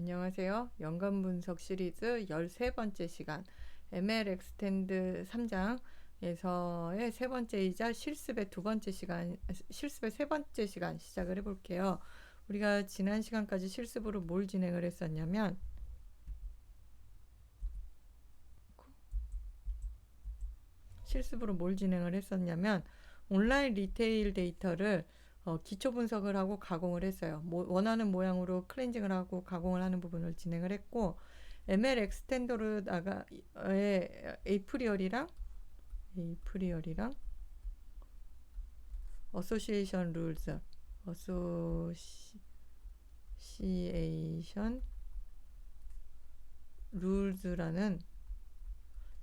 안녕하세요. 연관 분석 시리즈 13번째 시간 ML 엑스텐드 3장에서의 세 번째이자 실습의 두 번째 시간, 실습의 세 번째 시간 시작을 해볼게요. 우리가 지난 시간까지 실습으로 뭘 진행을 했었냐면 온라인 리테일 데이터를 기초 분석을 하고 가공을 했어요. 원하는 모양으로 클렌징을 하고 가공을 하는 부분을 진행을 했고, ML 엑스텐더로다가 에이프리얼이랑 어소시에이션 룰즈라는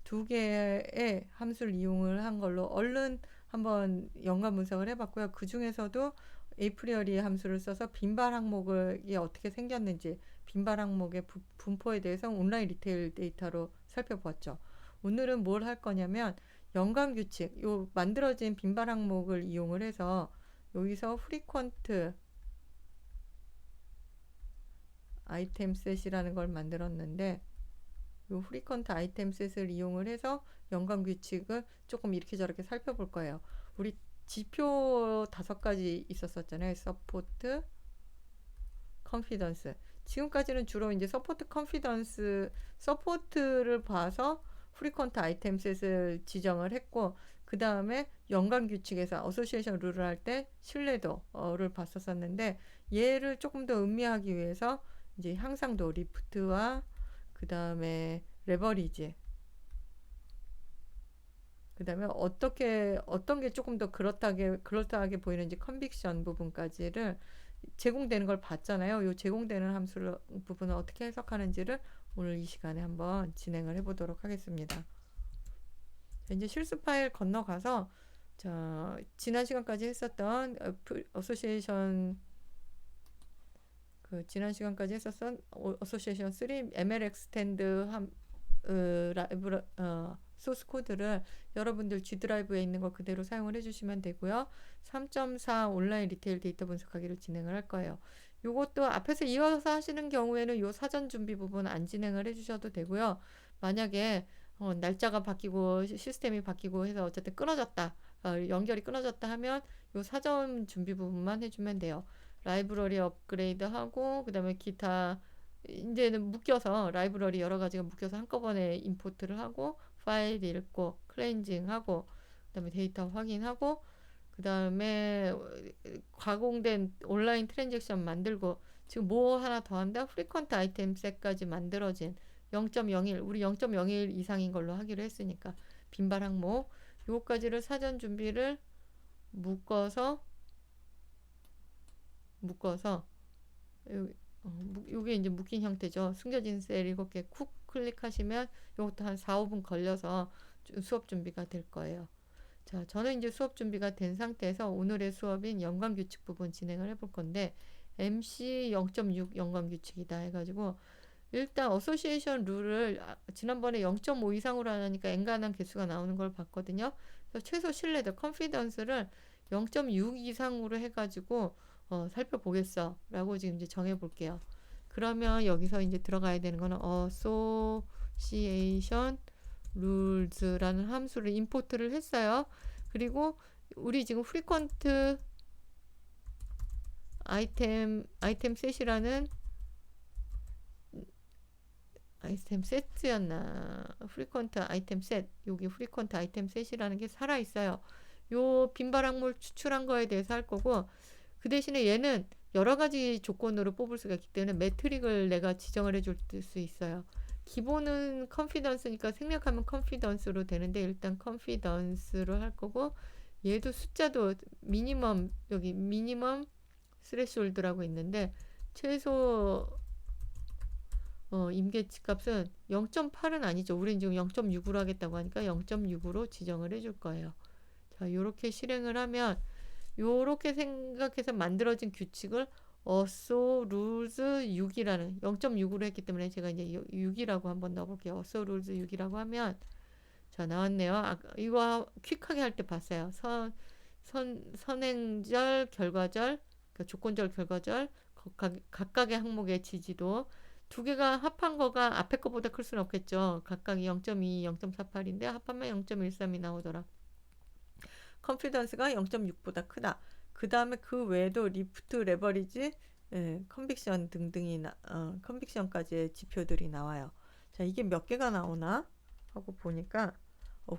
두 개의 함수를 이용을 한 걸로 얼른 한번 연관 분석을 해봤고요. 그 중에서도 에이프리어리 함수를 써서 빈발 항목이 어떻게 생겼는지, 빈발 항목의 분포에 대해서 온라인 리테일 데이터로 살펴보았죠. 오늘은 뭘 할 거냐면 연관 규칙, 요 만들어진 빈발 항목을 이용을 해서 여기서 프리퀀트 아이템 셋이라는 걸 만들었는데, 요 프리퀀트 아이템 셋을 이용을 해서 연관 규칙을 조금 이렇게 저렇게 살펴볼 거예요. 우리 지표 5가지 있었었잖아요. 서포트, 컨피던스. 지금까지는 주로 이제 서포트를 봐서 프리퀀트 아이템 셋을 지정을 했고, 그 다음에 연관 규칙에서 어소시에이션 룰을 할 때 신뢰도를 봤었었는데, 얘를 조금 더 음미하기 위해서 이제 향상도 리프트와 그 다음에 레버리지, 그 다음에 어떤 게 조금 더 그렇다하게 보이는지 컨빅션 부분까지를 제공되는 걸 봤잖아요. 이 제공되는 함수를 부분을 어떻게 해석하는지를 오늘 이 시간에 한번 진행을 해보도록 하겠습니다. 이제 실습 파일 건너가서 지난 시간까지 했었던 지난 시간까지 했었던 어소시에이션 3 ML 엑스텐드 소스 코드를 여러분들 G 드라이브에 있는 거 그대로 사용을 해주시면 되고요. 3.4 온라인 리테일 데이터 분석하기를 진행을 할 거예요. 요것도 앞에서 이어서 하시는 경우에는 요 사전 준비 부분 안 진행을 해주셔도 되고요. 만약에 날짜가 바뀌고 시스템이 바뀌고 해서 어쨌든 끊어졌다, 연결이 끊어졌다 하면 요 사전 준비 부분만 해주면 돼요. 라이브러리 업그레이드 하고 그 다음에 기타 이제는 묶여서 라이브러리 여러 가지가 묶여서 한꺼번에 임포트를 하고 파일 읽고 클렌징 하고 그 다음에 데이터 확인하고 그 다음에 가공된 온라인 트랜잭션 만들고 지금 뭐 하나 더 한다? 프리퀀트 아이템 셋까지 만들어진 0.01 우리 0.01 이상인 걸로 하기로 했으니까 빈발 항목 요거까지를 사전 준비를 묶어서 요게 이제 묶인 형태죠. 숨겨진 셀 7개 쿡 클릭하시면 요것도 한 4, 5분 걸려서 수업 준비가 될 거예요. 자, 저는 이제 수업 준비가 된 상태에서 오늘의 수업인 연관 규칙 부분 진행을 해볼 건데 MC 0.6 연관 규칙이다 해가지고 일단 어소시에이션 룰을 지난번에 0.5 이상으로 하니까 엔간한 개수가 나오는 걸 봤거든요. 그래서 최소 신뢰도 컨피던스를 0.6 이상으로 해가지고 살펴보겠어 라고 지금 이제 정해볼게요. 그러면 여기서 이제 들어가야 되는 거는 association rules라는 함수를 임포트를 했어요. 그리고 우리 지금 frequent 아이템 셋이라는 아이템 세트였나 frequent 아이템 셋 여기 frequent 아이템 셋이라는 게 살아있어요. 요 빈바락물 추출한 거에 대해서 할 거고 그 대신에 얘는 여러 가지 조건으로 뽑을 수가 있기 때문에 매트릭을 내가 지정을 해줄 수 있어요. 기본은 컨피던스니까 생략하면 컨피던스로 되는데 일단 컨피던스로 할 거고 얘도 숫자도 여기 미니멈 스레시홀드라고 있는데 최소 임계치 값은 0.8은 아니죠. 우린 지금 0.6으로 하겠다고 하니까 0.6으로 지정을 해줄 거예요. 자, 요렇게 실행을 하면 요렇게 생각해서 만들어진 규칙을 어소 룰즈 6이라는 0.6으로 했기 때문에 제가 이제 6이라고 한번 넣어볼게요. 어소 룰즈 6이라고 하면 자 나왔네요. 이거 퀵하게 할 때 봤어요. 선행절, 결과절, 그러니까 조건절, 결과절, 각각의 항목의 지지도, 두 개가 합한 거가 앞에 거보다 클 수는 없겠죠. 각각 0.2, 0.48인데 합하면 0.13이 나오더라. 컨피던스가 0.6보다 크다. 그 다음에 그 외에도 리프트, 레버리지, 컨빅션 등등이 컨빅션까지의 지표들이 나와요. 자, 이게 몇 개가 나오나 하고 보니까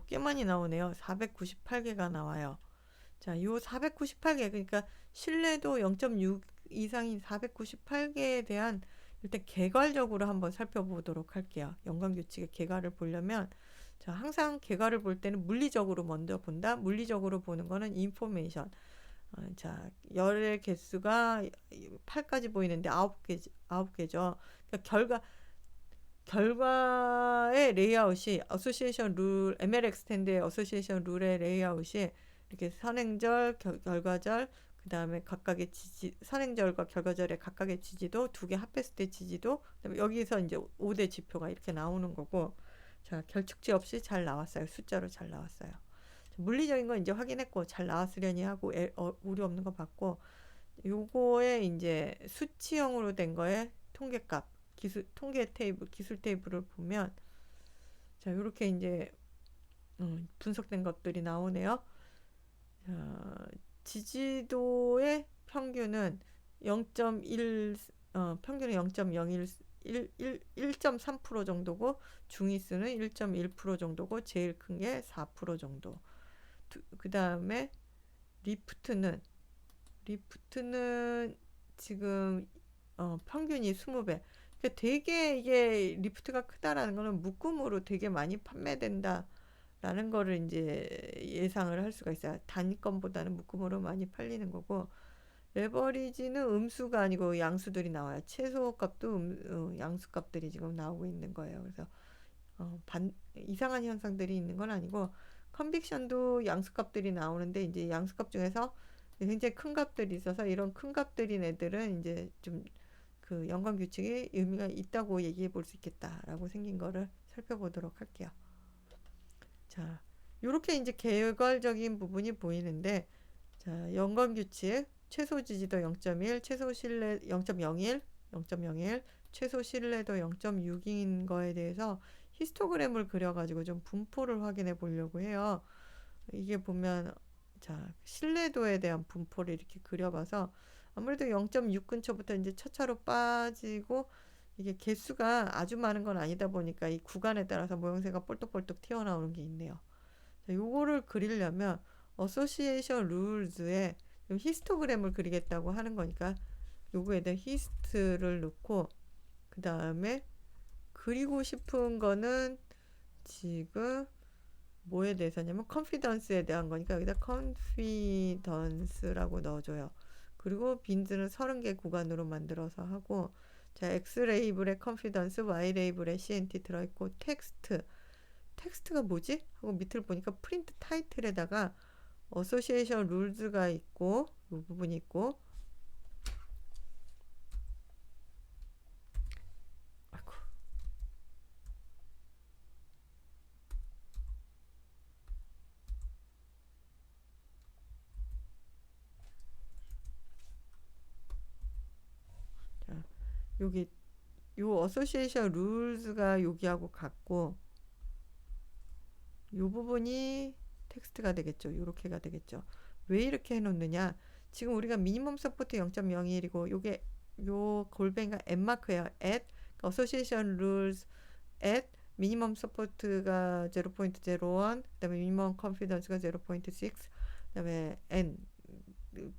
꽤 많이 나오네요. 498개가 나와요. 자, 요 498개, 그러니까 신뢰도 0.6 이상인 498개에 대한 일단 개괄적으로 한번 살펴보도록 할게요. 연관규칙의 개괄을 보려면, 자, 항상 개괄을 볼 때는 물리적으로 먼저 본다. 물리적으로 보는 거는 인포메이션. 자, 열의 개수가 8까지 보이는데 9개죠. 그러니까 결과의 레이아웃이 어소시에이션 룰, ML extend의 어소시에이션 룰의 레이아웃이 이렇게 선행절, 결과절, 그 다음에 각각의 지지, 선행절과 결과절의 각각의 지지도, 두 개 합했을 때 지지도, 그다음에 여기서 이제 5대 지표가 이렇게 나오는 거고, 자, 결축지 없이 잘 나왔어요. 숫자로 잘 나왔어요. 물리적인 건 이제 확인했고, 잘 나왔으려니 하고, 오류 없는 거 봤고, 요거에 이제 수치형으로 된 거에 통계값, 통계 테이블, 기술 테이블을 보면, 자, 요렇게 이제, 분석된 것들이 나오네요. 지지도의 평균은 0.1, 평균은 1.3% 정도고, 중위수는 1.1% 정도고, 제일 큰 게 4% 정도. 그 다음에 리프트는 지금 평균이 20배. 그러니까 되게 이게 리프트가 크다라는 거는 묶음으로 되게 많이 판매된다라는 거를 이제 예상을 할 수가 있어요. 단건보다는 묶음으로 많이 팔리는 거고, 레버리지는 음수가 아니고 양수들이 나와요. 최소값도 양수값들이 지금 나오고 있는 거예요. 그래서 이상한 현상들이 있는 건 아니고, 컨빅션도 양수값들이 나오는데 이제 양수값 중에서 굉장히 큰 값들이 있어서 이런 큰 값들인 애들은 이제 좀 그 연관 규칙이 의미가 있다고 얘기해 볼 수 있겠다라고 생긴 거를 살펴보도록 할게요. 자, 요렇게 이제 개괄적인 부분이 보이는데, 자, 연관 규칙 최소 지지도 0.1, 최소 신뢰 0.01, 0.01, 최소 신뢰도 0.6인 거에 대해서 히스토그램을 그려가지고 좀 분포를 확인해 보려고 해요. 이게 보면, 자, 신뢰도에 대한 분포를 이렇게 그려봐서 아무래도 0.6 근처부터 이제 차차로 빠지고, 이게 개수가 아주 많은 건 아니다 보니까 이 구간에 따라서 모양새가 볼떡볼떡 튀어나오는 게 있네요. 자, 요거를 그리려면 어소시에이션 룰즈에 히스토그램을 그리겠다고 하는 거니까 요거에다 히스트를 넣고, 그 다음에 그리고 싶은 거는 지금 뭐에 대해서냐면 컨피던스에 대한 거니까 여기다 컨피던스라고 넣어줘요. 그리고 빈즈는 30개 구간으로 만들어서 하고, 자, X 레이블에 컨피던스, Y 레이블에 CNT 들어있고, 텍스트가 뭐지? 하고 밑을 보니까 프린트 타이틀에다가 어소시에이션 룰즈가 있고, 이 부분이 있고, 아이고, 자, 여기 요 어소시에이션 룰즈가 여기하고 같고, 요 부분이 텍스트가 되겠죠. 요렇게가 되겠죠. 왜 이렇게 해놓느냐? 지금 우리가 미니멈 서포트 0.01이고 요게 요 골뱅이가 @마크예요. association rules at 미니멈 서포트가 0.01, 그다음에 미니멈 컨피던스가 0.6, 그다음에 n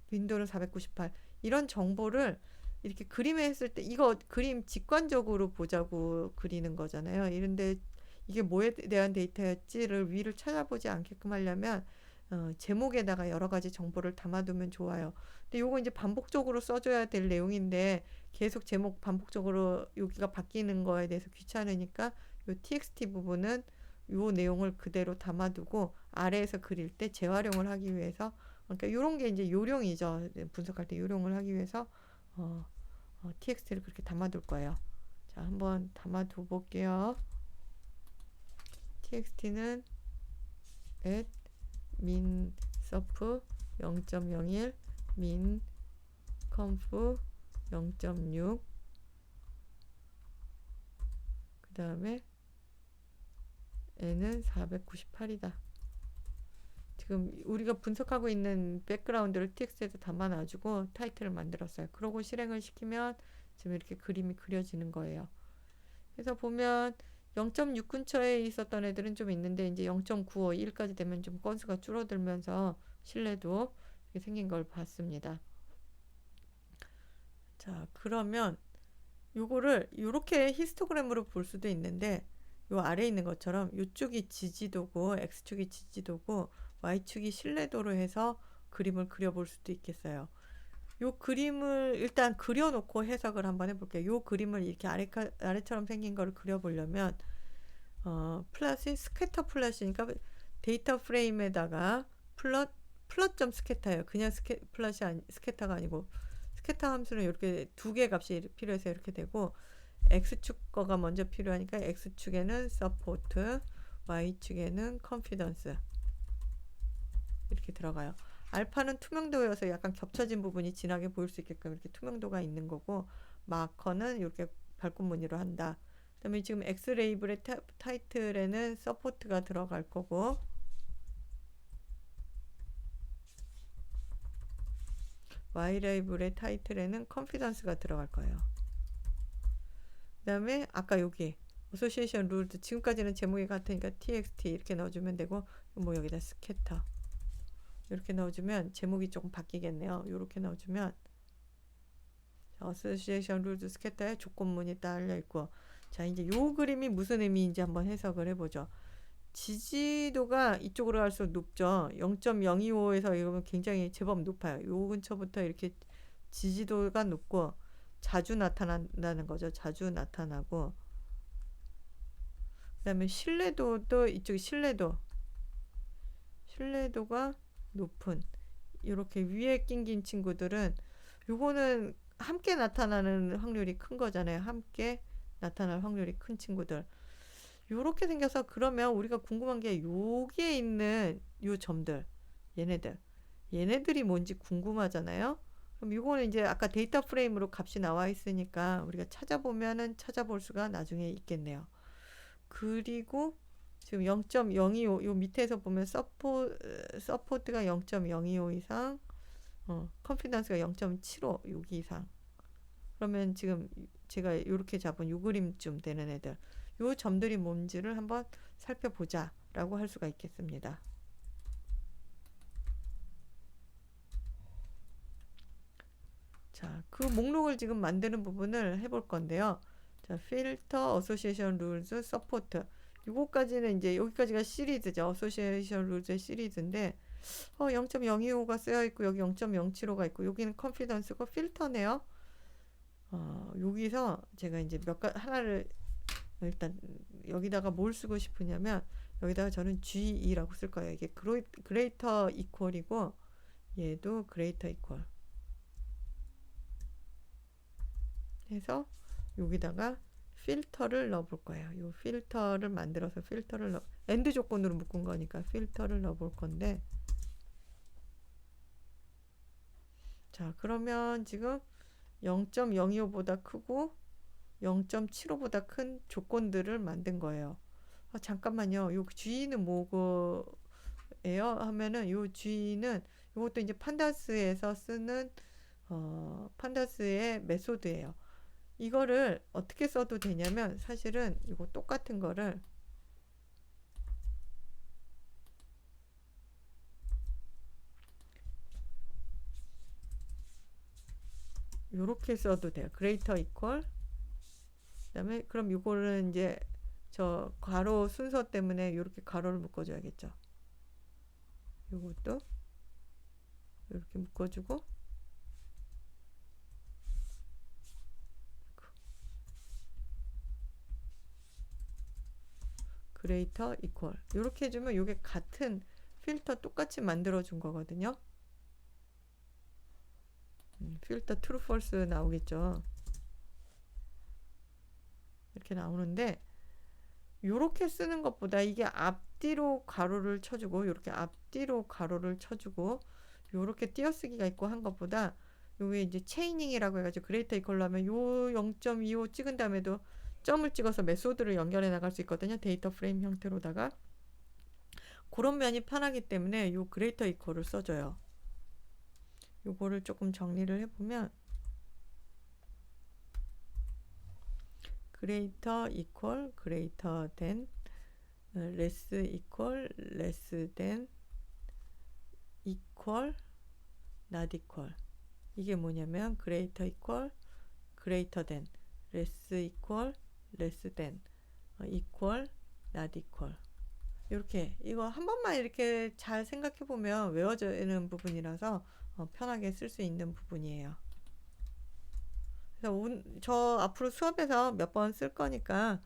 빈도는 498. 이런 정보를 이렇게 그림에 했을 때 이거 그림 직관적으로 보자고 그리는 거잖아요. 이런데 이게 뭐에 대한 데이터였지를 위를 찾아보지 않게끔 하려면 제목에다가 여러 가지 정보를 담아두면 좋아요. 근데 요거 이제 반복적으로 써줘야 될 내용인데 계속 제목 반복적으로 여기가 바뀌는 거에 대해서 귀찮으니까 요 txt 부분은 요 내용을 그대로 담아두고 아래에서 그릴 때 재활용을 하기 위해서, 그러니까 요런 게 이제 요령이죠. 분석할 때 요령을 하기 위해서 txt를 그렇게 담아둘 거예요. 자, 한번 담아두 볼게요. txt는 at minsurf 0.01 minconf 0.6 다음에 n은 498이다. 지금 우리가 분석하고 있는 백그라운드를 tx에다 담아놔주고 타이틀을 만들었어요. 그러고 실행을 시키면 지금 이렇게 그림이 그려지는 거예요. 그래서 보면 0.6 근처에 있었던 애들은 좀 있는데 이제 0.951까지 되면 좀 건수가 줄어들면서 신뢰도 이렇게 생긴 걸 봤습니다. 자, 그러면 요거를 요렇게 히스토그램으로 볼 수도 있는데 요 아래에 있는 것처럼 요쪽이 지지도고 X축이 지지도고 Y축이 신뢰도로 해서 그림을 그려볼 수도 있겠어요. 요 그림을 일단 그려놓고 해석을 한번 해볼게요. 요 그림을 이렇게 아래처럼 생긴 걸 그려보려면 플롯이 스캐터 플롯이니까 데이터 프레임에다가 플롯 스캐터예요. 그냥 스캐터가 아니고 스캐터 함수는 이렇게 두 개 값이 필요해서 이렇게 되고 X축 거가 먼저 필요하니까 X축에는 support, Y축에는 confidence 이렇게 들어가요. 알파는 투명도여서 약간 겹쳐진 부분이 진하게 보일 수 있게끔 이렇게 투명도가 있는 거고 마커는 이렇게 밝은 무늬로 한다. 그 다음에 지금 X 레이블의 타이틀에는 support가 들어갈 거고 Y 레이블의 타이틀에는 confidence가 들어갈 거예요. 그 다음에 아까 여기 association rules 지금까지는 제목이 같으니까 txt 이렇게 넣어주면 되고 뭐 여기다 스캐터 이렇게 넣어주면 제목이 조금 바뀌겠네요. 이렇게 넣어주면 association rules 스캐터에 조건문이 딸려 있고 자 이제 요 그림이 무슨 의미인지 한번 해석을 해보죠. 지지도가 이쪽으로 갈수록 높죠. 0.025에서 이러면 굉장히 제법 높아요. 요 근처부터 이렇게 지지도가 높고 자주 나타난다는 거죠. 자주 나타나고 그 다음에 신뢰도도 이쪽이 신뢰도가 높은 이렇게 위에 낑긴 친구들은 요거는 함께 나타나는 확률이 큰 거잖아요. 함께 나타날 확률이 큰 친구들 요렇게 생겨서 그러면 우리가 궁금한 게 여기에 있는 요 점들 얘네들이 뭔지 궁금하잖아요. 그럼 이거는 이제 아까 데이터 프레임으로 값이 나와 있으니까 우리가 찾아보면은 찾아볼 수가 나중에 있겠네요. 그리고 지금 0.025 요 밑에서 보면 서포트가 0.025 이상 컨피던스가 0.75 여기 이상 그러면 지금 제가 이렇게 잡은 요 그림쯤 되는 애들 요 점들이 뭔지를 한번 살펴보자 라고 할 수가 있겠습니다. 자, 그 목록을 지금 만드는 부분을 해볼 건데요. 자, 필터, 어소시에이션 룰즈, 서포트 요거까지는 이제 여기까지가 시리즈죠. 어소시에이션 룰즈의 시리즈인데 0.025가 쓰여 있고 여기 0.075가 있고 여기는 컨피던스고 필터네요. 여기서 제가 이제 하나를 일단 여기다가 뭘 쓰고 싶으냐면 여기다가 저는 G2라고 쓸 거예요. 이게 그레이터 이퀄이고 얘도 그레이터 이퀄 해서 여기다가 필터를 넣어 볼 거예요. 이 필터를 만들어서 필터를 엔드 조건으로 묶은 거니까 필터를 넣어 볼 건데 자 그러면 지금 0.025보다 크고 0.75보다 큰 조건들을 만든 거예요. 잠깐만요. 요 G는 뭐예요? 하면은 요 G는 이것도 이제 판다스에서 쓰는 판다스의 메소드예요. 이거를 어떻게 써도 되냐면 사실은 이거 똑같은 거를 요렇게 써도 돼요. greater equal 그다음에 그럼 이거는 이제 저 괄호 순서 때문에 이렇게 괄호를 묶어줘야겠죠. 요것도 이렇게 묶어주고 greater equal 이렇게 해주면 이게 같은 필터 똑같이 만들어 준 거거든요. 필터 true false 나오겠죠. 이렇게 나오는데 요렇게 쓰는 것보다 이게 앞뒤로 가로를 쳐주고 요렇게 앞뒤로 가로를 쳐주고 요렇게 띄어쓰기가 있고 한 것보다 요게 이제 체이닝이라고 해가지고 그레이터 이퀄로 하면 요 0.25 찍은 다음에도 점을 찍어서 메소드를 연결해 나갈 수 있거든요. 데이터 프레임 형태로다가. 그런 면이 편하기 때문에 요 그레이터 이퀄을 써줘요. 요거를 조금 정리를 해보면 greater equal greater than less equal less than equal not equal 이게 뭐냐면 greater equal greater than less equal less than equal not equal 이렇게 이거 한 번만 이렇게 잘 생각해 보면 외워지는 부분이라서 편하게 쓸 수 있는 부분이에요. 그래서 저 앞으로 수업에서 몇 번 쓸 거니까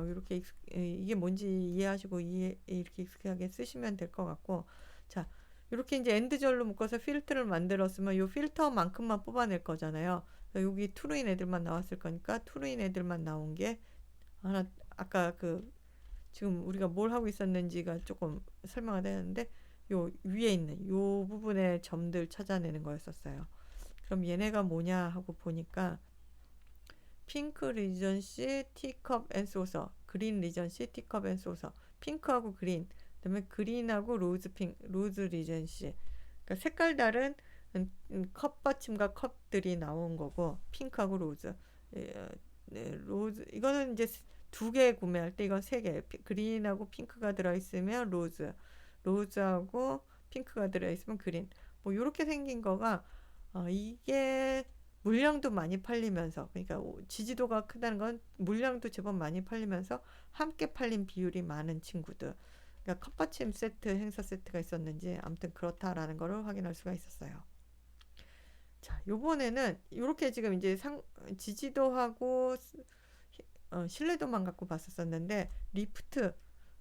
이렇게 이게 뭔지 이해하시고 이렇게 익숙하게 쓰시면 될 것 같고 자 이렇게 이제 엔드절로 묶어서 필터를 만들었으면 이 필터만큼만 뽑아낼 거잖아요. 여기 트루인 애들만 나왔을 거니까 트루인 애들만 나온 게 하나 아까 지금 우리가 뭘 하고 있었는지가 조금 설명을 했는데 요 위에 있는 요 부분의 점들 찾아내는 거였었어요. 그럼 얘네가 뭐냐 하고 보니까 핑크 리전시 티컵 앤 소서 그린 리전시 티컵 앤 소서 핑크하고 그린 그다음에 그린하고 로즈 리전시 그러니까 색깔 다른 컵 받침과 컵들이 나온 거고 핑크하고 로즈 로즈 이거는 이제 두 개 구매할 때 이건 세 개 그린하고 핑크가 들어있으면 로즈하고 핑크가 들어있으면 그린 뭐 이렇게 생긴 거가 이게 물량도 많이 팔리면서 그러니까 지지도가 크다는 건 물량도 제법 많이 팔리면서 함께 팔린 비율이 많은 친구들 그러니까 컵받침 세트 행사 세트가 있었는지 아무튼 그렇다라는 거를 확인할 수가 있었어요. 자 요번에는 이렇게 지금 이제 지지도하고 신뢰도만 갖고 봤었는데 리프트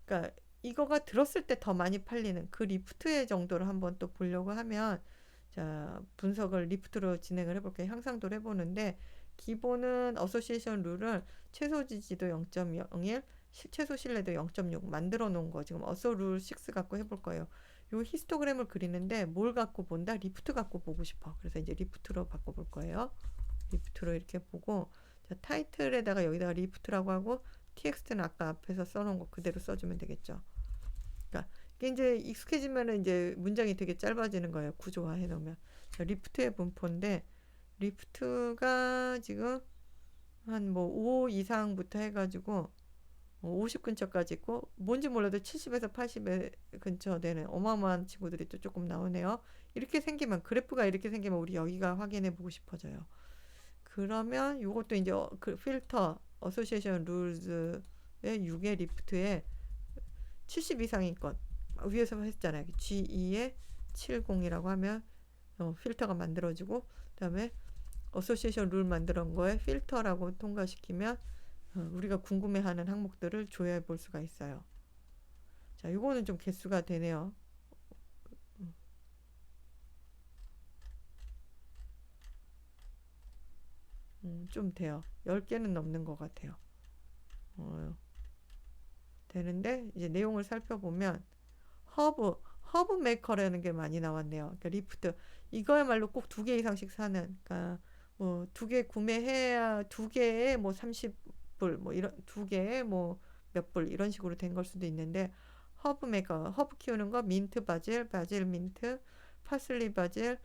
그러니까 이거가 들었을 때 더 많이 팔리는 그 리프트의 정도를 한번 또 보려고 하면 자 분석을 리프트로 진행을 해볼게요. 향상도를 해보는데 기본은 어소시에이션 룰을 최소 지지도 0.01 최소 신뢰도 0.6 만들어 놓은 거 지금 어소 룰 6 갖고 해볼 거예요. 요 히스토그램을 그리는데 뭘 갖고 본다? 리프트 갖고 보고 싶어. 그래서 이제 리프트로 바꿔볼 거예요. 리프트로 이렇게 보고 자, 타이틀에다가 여기다가 리프트라고 하고 txt는 아까 앞에서 써놓은 거 그대로 써주면 되겠죠. 그러니까 이게 이제 익숙해지면은 이제 문장이 되게 짧아지는 거예요. 구조화 해놓으면. 자, 리프트의 분포인데 리프트가 지금 한 뭐 5 이상부터 해가지고 50 근처까지 있고 뭔지 몰라도 70에서 80에 근처 되는 어마어마한 친구들이 또 조금 나오네요. 이렇게 생기면 그래프가 이렇게 생기면 우리 여기가 확인해 보고 싶어져요. 그러면 이것도 이제 그 필터 어소시에이션 룰즈의 6의 리프트에 70 이상인 것 위에서 했잖아요. G2에 70이라고 하면 필터가 만들어지고 그다음에 어소시에이션 룰 만드는 거에 필터라고 통과시키면 우리가 궁금해하는 항목들을 조회해 볼 수가 있어요. 자, 이거는 좀 개수가 되네요. 좀 돼요. 10개는 넘는 것 같아요. 되는데 이제 내용을 살펴보면 허브 메이커라는 게 많이 나왔네요. 그러니까 리프트 이거야말로 꼭 2개 이상씩 사는 그러니까 뭐 2개 구매해야 2개에 뭐 30불 뭐 이런 2개에 뭐 몇 불 이런 식으로 된 걸 수도 있는데 허브 메이커 허브 키우는 거 민트 바질 민트 파슬리 바질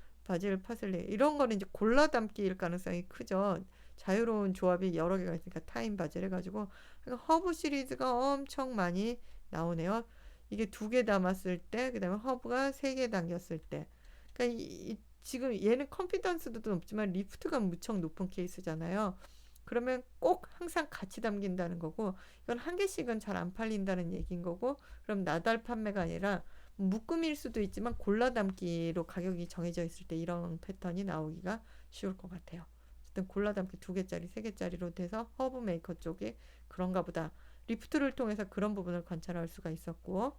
파슬리 이런 거는 이제 골라 담기일 가능성이 크죠. 자유로운 조합이 여러 개가 있으니까 타임 바질 해가지고 그러니까 허브 시리즈가 엄청 많이 나오네요. 이게 2개 담았을 때, 그 다음에 허브가 3개 담겼을 때. 그러니까 지금 얘는 컨피던스도 높지만 리프트가 무척 높은 케이스잖아요. 그러면 꼭 항상 같이 담긴다는 거고, 이건 한 개씩은 잘 안 팔린다는 얘기인 거고, 그럼 나달 판매가 아니라 묶음일 수도 있지만 골라 담기로 가격이 정해져 있을 때 이런 패턴이 나오기가 쉬울 것 같아요. 어쨌든 골라 담기 2개짜리, 3개짜리로 돼서 허브 메이커 쪽이 그런가 보다. 리프트를 통해서 그런 부분을 관찰할 수가 있었고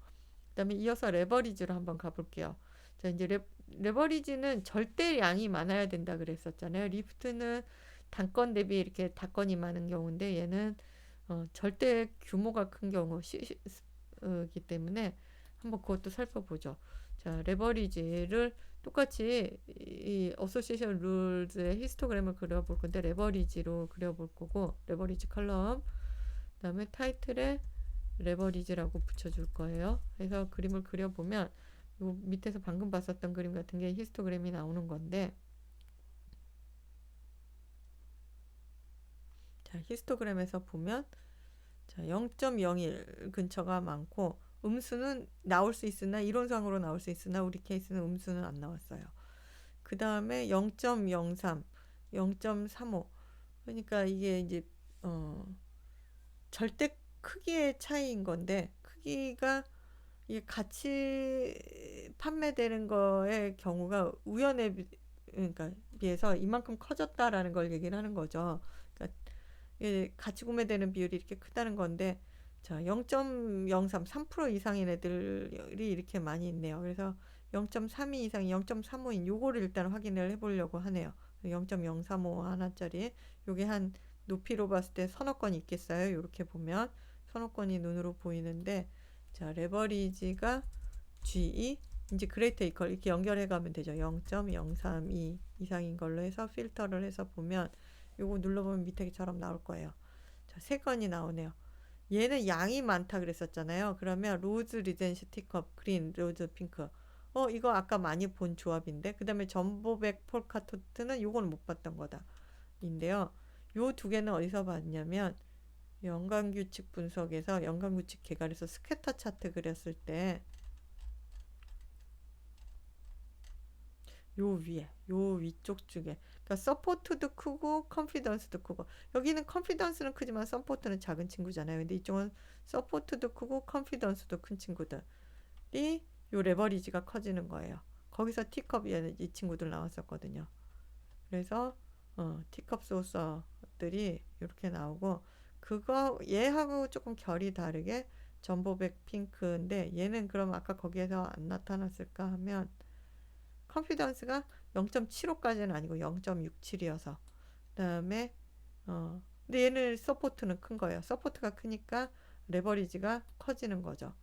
그다음에 이어서 레버리지로 한번 가볼게요. 자 이제 레버리지는 절대량이 많아야 된다 그랬었잖아요. 리프트는 단건 대비 이렇게 단건이 많은 경우인데 얘는 절대 규모가 큰 경우이기 때문에 한번 그것도 살펴보죠. 자 레버리지를 똑같이 이 어소시에이션 룰즈의 히스토그램을 그려볼 건데 레버리지로 그려볼 거고 레버리지 컬럼 그다음에 타이틀에 레버리지라고 붙여줄 거예요. 그래서 그림을 그려보면 요 밑에서 방금 봤었던 그림 같은 게 히스토그램이 나오는 건데, 자, 히스토그램에서 보면 자, 0.01 근처가 많고 음수는 나올 수 있으나 이론상으로 나올 수 있으나 우리 케이스는 음수는 안 나왔어요. 그 다음에 0.03, 0.35. 그러니까 이게 이제 절대 크기의 차이인 건데 크기가 이게 같이 판매되는 거의 경우가 그러니까 비해서 이만큼 커졌다라는 걸 얘기를 하는 거죠. 그러니까 이게 같이 구매되는 비율이 이렇게 크다는 건데, 자, 0.03, 3% 이상인 애들이 이렇게 많이 있네요. 그래서 0.32 이상, 0.35인 요거를 일단 확인을 해보려고 하네요. 0.035 하나짜리 요게 한 높이로 봤을 때 서너 건이 있겠어요. 이렇게 보면 서너 건이 눈으로 보이는데, 자, 레버리지가 G2 이제 그레이터 이퀄 이렇게 연결해 가면 되죠. 0.032 이상인 걸로 해서 필터를 해서 보면 요거 눌러보면 밑에처럼 나올 거예요. 자, 세 건이 나오네요. 얘는 양이 많다 그랬었잖아요. 그러면 로즈 리젠시 티컵 그린 로즈 핑크. 이거 아까 많이 본 조합인데. 그 다음에 전보백 폴카토트는 요거는 못 봤던 거다. 인데요. 요 두 개는 어디서 봤냐면 연관규칙 분석에서 연관규칙 개괄에서 스캐터 차트 그렸을 때 요 위에, 요 위쪽 쪽에. 그러니까 서포트도 크고 컨피던스도 크고. 여기는 컨피던스는 크지만 서포트는 작은 친구잖아요. 근데 이쪽은 서포트도 크고 컨피던스도 큰 친구들이 요 레버리지가 커지는 거예요. 거기서 티컵이 이 친구들 나왔었거든요. 그래서 티컵 소서들이 이렇게 나오고, 그거 얘하고 조금 결이 다르게 전보백 핑크인데 얘는 그럼 아까 거기에서 안 나타났을까 하면 컨피던스가 0.75까지는 아니고 0.67이어서 그다음에 근데 얘는 서포트는 큰 거예요. 서포트가 크니까 레버리지가 커지는 거죠.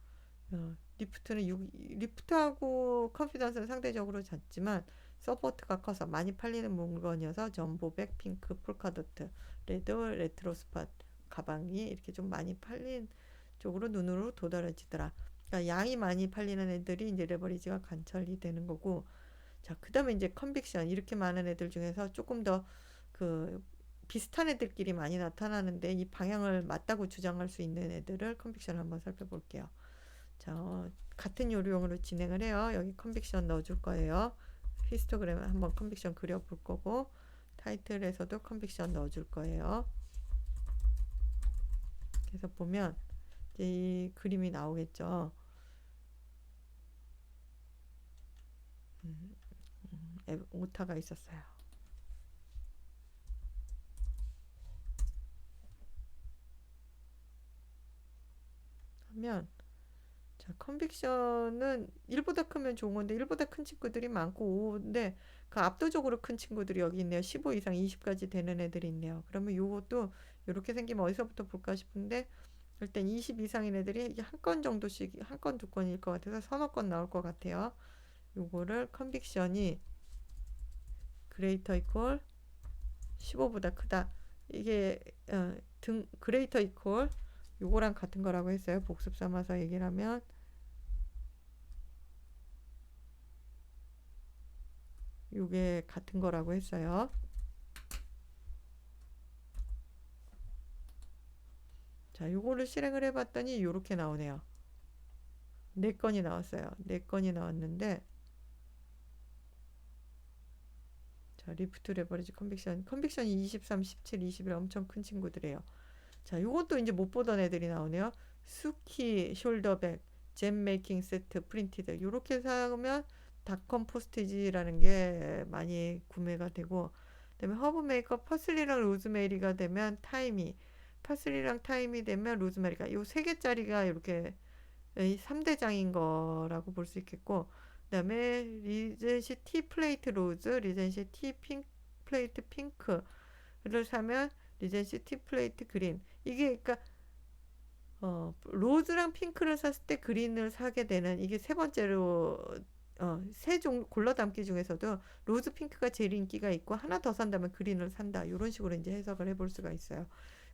리프트하고 컨피던스는 상대적으로 작지만 서포트가 커서 많이 팔리는 물건이어서 전보백, 핑크, 폴카도트, 레드, 레트로 스팟 가방이 이렇게 좀 많이 팔린 쪽으로 눈으로 도드라지더라. 그러니까 양이 많이 팔리는 애들이 이제 레버리지가 관철이 되는 거고, 자, 그 다음에 이제 컨빅션. 이렇게 많은 애들 중에서 조금 더 그 비슷한 애들끼리 많이 나타나는데 이 방향을 맞다고 주장할 수 있는 애들을 컨빅션 한번 살펴볼게요. 자, 같은 요령으로 진행을 해요. 여기 컨빅션 넣어줄 거예요. 히스토그램 한번 컨빅션 그려볼 거고, 타이틀에서도 컨빅션 넣어줄 거예요. 그래서 보면 이제 이 그림이 나오겠죠. 오타가 있었어요. 하면 자, 컨빅션은 1보다 크면 좋은 건데 1보다 큰 친구들이 많고 5인데 그 압도적으로 큰 친구들이 여기 있네요. 15 이상 20까지 되는 애들이 있네요. 그러면 요것도 이렇게 생기면 어디서부터 볼까 싶은데, 일단 20 이상인 애들이 이게 한 건 정도씩 한 건 두 건일 것 같아서 서너 건 나올 것 같아요. 요거를 컨빅션이 그레이터 이퀄 15보다 크다. 이게 그레이터 이퀄 요거랑 같은 거라고 했어요. 복습 삼아서 얘기를 하면 요게 같은 거라고 했어요. 자, 요거를 실행을 해봤더니 요렇게 나오네요. 4건이 나왔어요. 4건이 나왔는데, 자, 리프트 레버리지 컨빅션이 23, 17, 21 엄청 큰 친구들이에요. 자, 요것도 이제 못 보던 애들이 나오네요. 수키 숄더백, 잼 메이킹 세트, 프린티드. 요렇게 사면 닷컴 포스티지라는 게 많이 구매가 되고, 그다음에 허브 메이커 퍼슬리랑 로즈메리가 되면 타이미, 퍼슬리랑 타이미 되면 로즈메리가 요 세 개짜리가 이렇게 3대장인 거라고 볼 수 있겠고, 그다음에 리젠시 티 플레이트 로즈, 리젠시 티 플레이트 핑크를 사면 리젠시 티 플레이트 그린. 이게 그러니까 로즈랑 핑크를 샀을 때 그린을 사게 되는, 이게 세 번째로 세 종 골라 담기 중에서도 로즈 핑크가 제일 인기가 있고 하나 더 산다면 그린을 산다. 이런 식으로 이제 해석을 해볼 수가 있어요.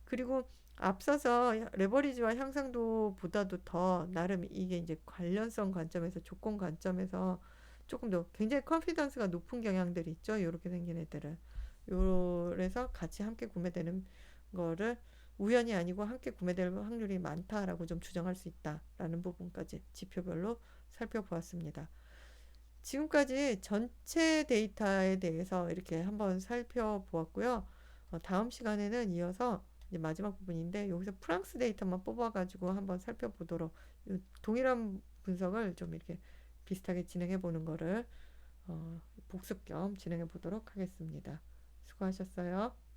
그리고 앞서서 레버리지와 향상도보다도 더 나름 이게 이제 관련성 관점에서 조건 관점에서 조금 더 굉장히 컨피던스가 높은 경향들이 있죠. 이렇게 생긴 애들은. 요래서 같이 함께 구매되는 거를 우연이 아니고 함께 구매될 확률이 많다라고 좀 주장할 수 있다라는 부분까지 지표별로 살펴보았습니다. 지금까지 전체 데이터에 대해서 이렇게 한번 살펴보았고요. 다음 시간에는 이어서 이제 마지막 부분인데 여기서 프랑스 데이터만 뽑아가지고 한번 살펴보도록 동일한 분석을 좀 이렇게 비슷하게 진행해 보는 거를 복습 겸 진행해 보도록 하겠습니다. 수고하셨어요.